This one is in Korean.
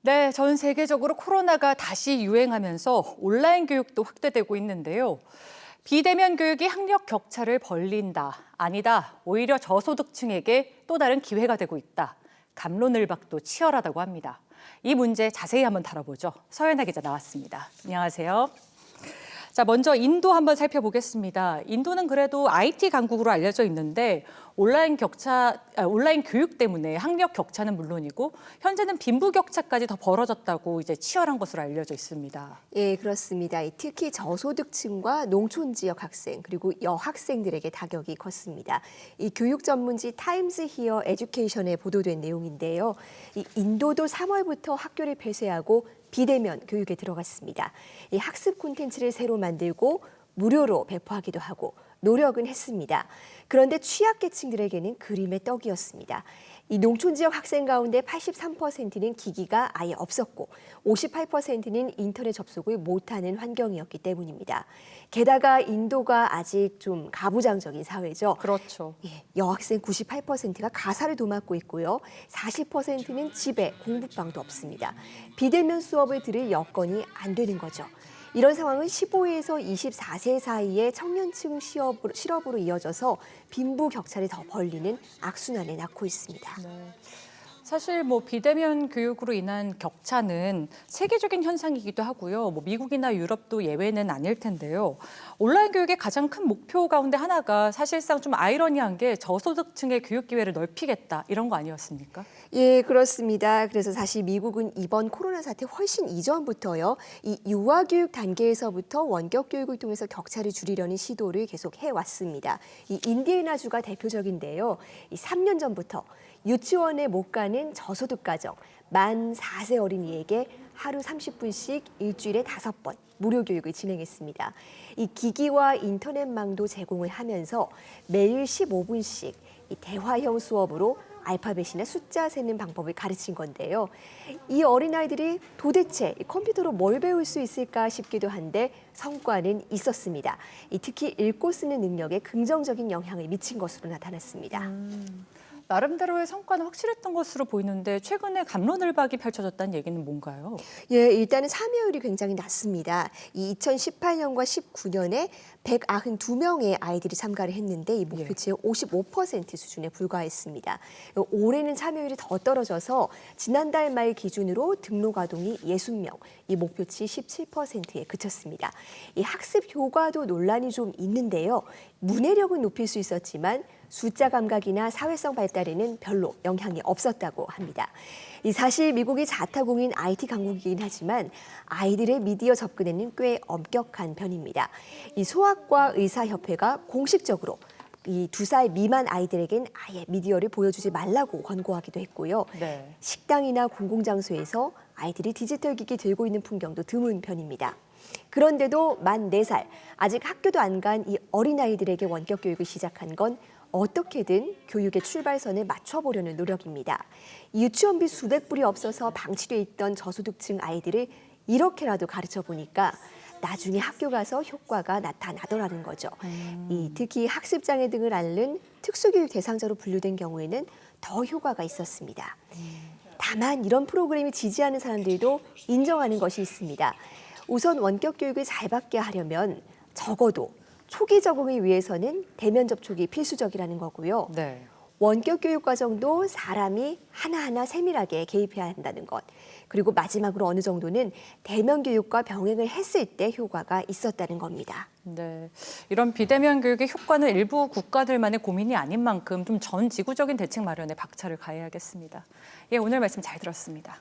네, 전 세계적으로 코로나가 다시 유행하면서 온라인 교육도 확대되고 있는데요. 비대면 교육이 학력 격차를 벌린다. 아니다. 오히려 저소득층에게 또 다른 기회가 되고 있다. 갑론을박도 치열하다고 합니다. 이 문제 자세히 한번 다뤄보죠. 서연아 기자 나왔습니다. 안녕하세요. 자, 먼저 인도 한번 살펴보겠습니다. 인도는 그래도 IT 강국으로 알려져 있는데 온라인 교육 때문에 학력 격차는 물론이고 현재는 빈부 격차까지 더 벌어졌다고 이제 치열한 것으로 알려져 있습니다. 예, 그렇습니다. 특히 저소득층과 농촌 지역 학생 그리고 여학생들에게 타격이 컸습니다. 이 교육 전문지 타임스 히어 에듀케이션에 보도된 내용인데요. 이 인도도 3월부터 학교를 폐쇄하고 비대면 교육에 들어갔습니다. 이 학습 콘텐츠를 새로 만들고 무료로 배포하기도 하고 노력은 했습니다. 그런데 취약계층들에게는 그림의 떡이었습니다. 이 농촌 지역 학생 가운데 83%는 기기가 아예 없었고 58%는 인터넷 접속을 못하는 환경이었기 때문입니다. 게다가 인도가 아직 좀 가부장적인 사회죠. 그렇죠. 예, 여학생 98%가 가사를 도맡고 있고요. 40%는 집에 공부방도 없습니다. 비대면 수업을 들을 여건이 안 되는 거죠. 이런 상황은 15에서 24세 사이의 청년층 실업으로 이어져서 빈부 격차를 더 벌리는 악순환에 낳고 있습니다. 네. 사실 비대면 교육으로 인한 격차는 세계적인 현상이기도 하고요. 미국이나 유럽도 예외는 아닐 텐데요. 온라인 교육의 가장 큰 목표 가운데 하나가 사실상 좀 아이러니한 게 저소득층의 교육 기회를 넓히겠다 이런 거 아니었습니까? 예, 그렇습니다. 그래서 사실 미국은 이번 코로나 사태 훨씬 이전부터요. 이 유아교육 단계에서부터 원격 교육을 통해서 격차를 줄이려는 시도를 계속 해왔습니다. 이 인디애나주가 대표적인데요. 이 3년 전부터 유치원에 못 가는 저소득 가정 만 4세 어린이에게 하루 30분씩 일주일에 5번 무료 교육을 진행했습니다. 이 기기와 인터넷망도 제공을 하면서 매일 15분씩 이 대화형 수업으로 알파벳이나 숫자 세는 방법을 가르친 건데요. 이 어린아이들이 도대체 컴퓨터로 뭘 배울 수 있을까 싶기도 한데 성과는 있었습니다. 특히 읽고 쓰는 능력에 긍정적인 영향을 미친 것으로 나타났습니다. 나름대로의 성과는 확실했던 것으로 보이는데 최근에 갑론을박이 펼쳐졌다는 얘기는 뭔가요? 예, 일단은 참여율이 굉장히 낮습니다. 이 2018년과 19년에 192명의 아이들이 참가를 했는데 이 목표치의 55% 수준에 불과했습니다. 올해는 참여율이 더 떨어져서 지난달 말 기준으로 등록 아동이 60명, 이 목표치 17%에 그쳤습니다. 이 학습 효과도 논란이 좀 있는데요. 문해력은 높일 수 있었지만 숫자 감각이나 사회성 발달에는 별로 영향이 없었다고 합니다. 사실 미국이 자타공인 IT 강국이긴 하지만 아이들의 미디어 접근에는 꽤 엄격한 편입니다. 이 소아과 의사협회가 공식적으로 이 2살 미만 아이들에겐 아예 미디어를 보여주지 말라고 권고하기도 했고요. 네. 식당이나 공공장소에서 아이들이 디지털 기기 들고 있는 풍경도 드문 편입니다. 그런데도 만 4살, 아직 학교도 안 간 이 어린아이들에게 원격 교육을 시작한 건 어떻게든 교육의 출발선을 맞춰보려는 노력입니다. 유치원비 수백 불이 없어서 방치돼 있던 저소득층 아이들을 이렇게라도 가르쳐 보니까 나중에 학교 가서 효과가 나타나더라는 거죠. 특히 학습장애 등을 앓는 특수교육 대상자로 분류된 경우에는 더 효과가 있었습니다. 다만 이런 프로그램을 지지하는 사람들도 인정하는 것이 있습니다. 우선 원격 교육을 잘 받게 하려면 적어도 초기 적응을 위해서는 대면 접촉이 필수적이라는 거고요. 네. 원격 교육 과정도 사람이 하나하나 세밀하게 개입해야 한다는 것. 그리고 마지막으로 어느 정도는 대면 교육과 병행을 했을 때 효과가 있었다는 겁니다. 네, 이런 비대면 교육의 효과는 일부 국가들만의 고민이 아닌 만큼 좀 전 지구적인 대책 마련에 박차를 가해야겠습니다. 예, 오늘 말씀 잘 들었습니다.